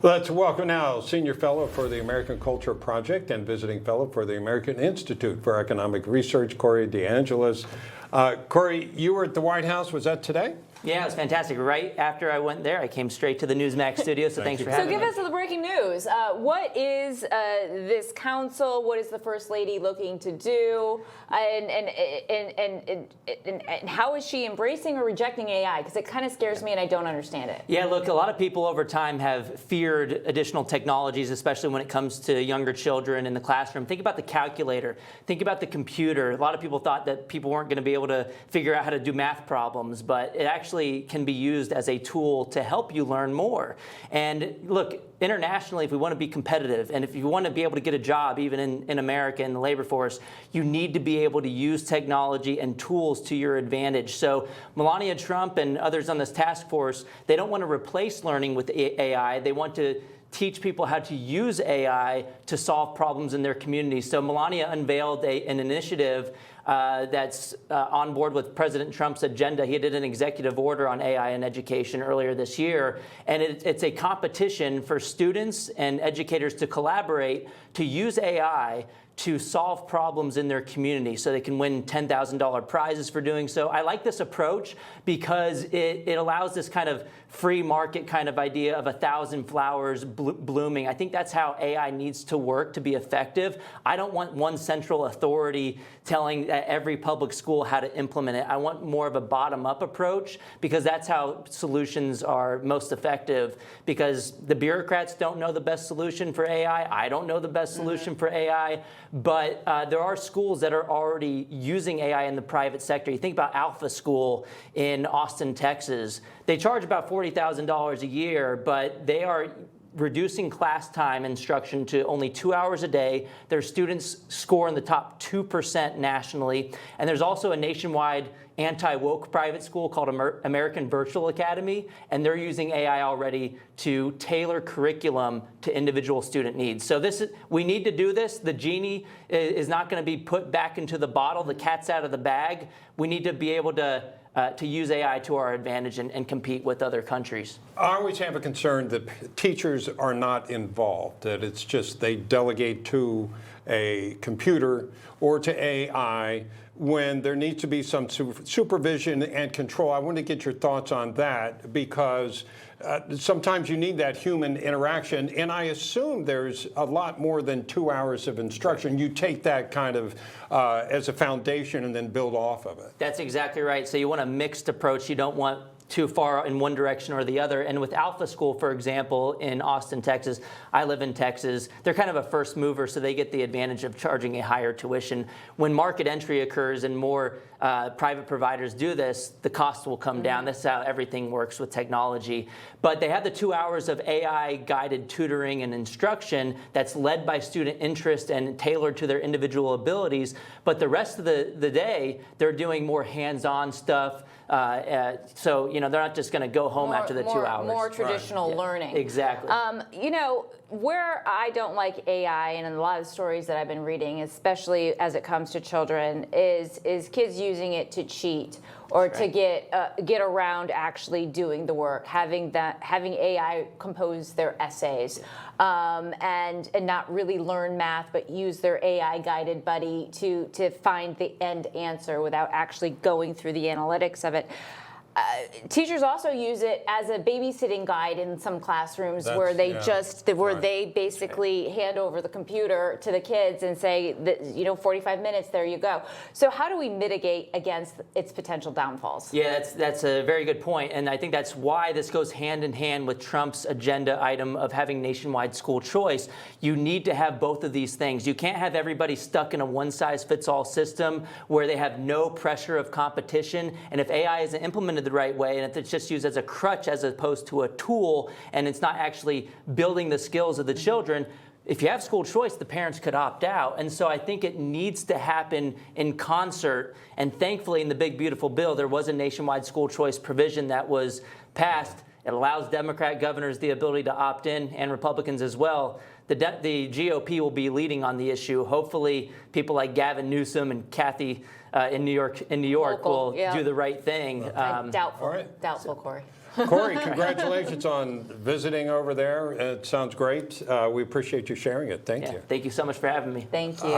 Let's welcome now Senior Fellow for the American Culture Project and Visiting Fellow for the American Institute for Economic Research, Corey DeAngelis. Corey, you were at the White House. Was that today? Yeah, it was fantastic. Right after I went there, I came straight to the Newsmax studio, so thanks for having me. So give us the breaking news. What is this council? What is the First Lady looking to do? And how is she embracing or rejecting AI? Because it kind of scares me and I don't understand it. Yeah, look, a lot of people over time have feared additional technologies, especially when it comes to younger children in the classroom. Think about the calculator. Think about the computer. A lot of people thought that people weren't going to be able to figure out how to do math problems, but it actually can be used as a tool to help you learn more. And look, internationally, if we want to be competitive and if you want to be able to get a job, even in America in the labor force, you need to be able to use technology and tools to your advantage. So Melania Trump and others on this task force, they don't want to replace learning with AI. They want to teach people how to use AI to solve problems in their communities. So Melania unveiled an initiative that's on board with President Trump's agenda. He did an executive order on AI in education earlier this year, and it's a competition for students and educators to collaborate to use AI to solve problems in their community so they can win $10,000 prizes for doing so. I like this approach because it allows this kind of free market kind of idea of 1,000 flowers blooming. I think that's how AI needs to work to be effective. I don't want one central authority telling every public school how to implement it. I want more of a bottom-up approach because that's how solutions are most effective, because the bureaucrats don't know the best solution for AI. I don't know the best solution for AI. But there are schools that are already using AI in the private sector. You think about Alpha School in Austin, Texas. They charge about $40,000 a year, but they are reducing class time instruction to only 2 hours a day. Their students score in the top 2% nationally. And there's also a nationwide anti-woke private school called American Virtual Academy, and they're using AI already to tailor curriculum to individual student needs. So we need to do this. The genie is not going to be put back into the bottle. The cat's out of the bag. We need to be able to use AI to our advantage and compete with other countries. I always have a concern that teachers are not involved, that it's just they delegate to a computer or to AI when there needs to be some supervision and control. I want to get your thoughts on that because sometimes you need that human interaction, and I assume there's a lot more than 2 hours of instruction. You take that kind of as a foundation and then build off of it. That's exactly right. So you want a mixed approach. You don't want too far in one direction or the other. And with Alpha School, for example, in Austin, Texas, I live in Texas, they're kind of a first mover, so they get the advantage of charging a higher tuition. When market entry occurs and more private providers do this, the cost will come down. That's how everything works with technology. But they have the 2 hours of AI-guided tutoring and instruction that's led by student interest and tailored to their individual abilities. But the rest of the day, they're doing more hands-on stuff. So, they're not just going to go home after the 2 hours. More traditional learning. Exactly. Where I don't like AI, and in a lot of stories that I've been reading, especially as it comes to children, is kids using it to cheat or to get around actually doing the work, having AI compose their essays, and not really learn math, but use their AI-guided buddy to find the end answer without actually going through the analytics of it. Teachers also use it as a babysitting guide in some classrooms where they basically hand over the computer to the kids and say, 45 minutes, there you go. So how do we mitigate against its potential downfalls? Yeah, that's a very good point. And I think that's why this goes hand in hand with Trump's agenda item of having nationwide school choice. You need to have both of these things. You can't have everybody stuck in a one-size-fits-all system where they have no pressure of competition. And if AI isn't implemented the right way, and if it's just used as a crutch as opposed to a tool, and it's not actually building the skills of the children, if you have school choice, the parents could opt out. And so I think it needs to happen in concert. And thankfully, in the big, beautiful bill, there was a nationwide school choice provision that was passed. It allows Democrat governors the ability to opt in, and Republicans as well. The GOP will be leading on the issue. Hopefully, people like Gavin Newsom and Kathy in New York will do the right thing. Doubtful, Corey. Corey, congratulations on visiting over there. It sounds great. We appreciate you sharing it. Thank you. Thank you so much for having me. Thank you.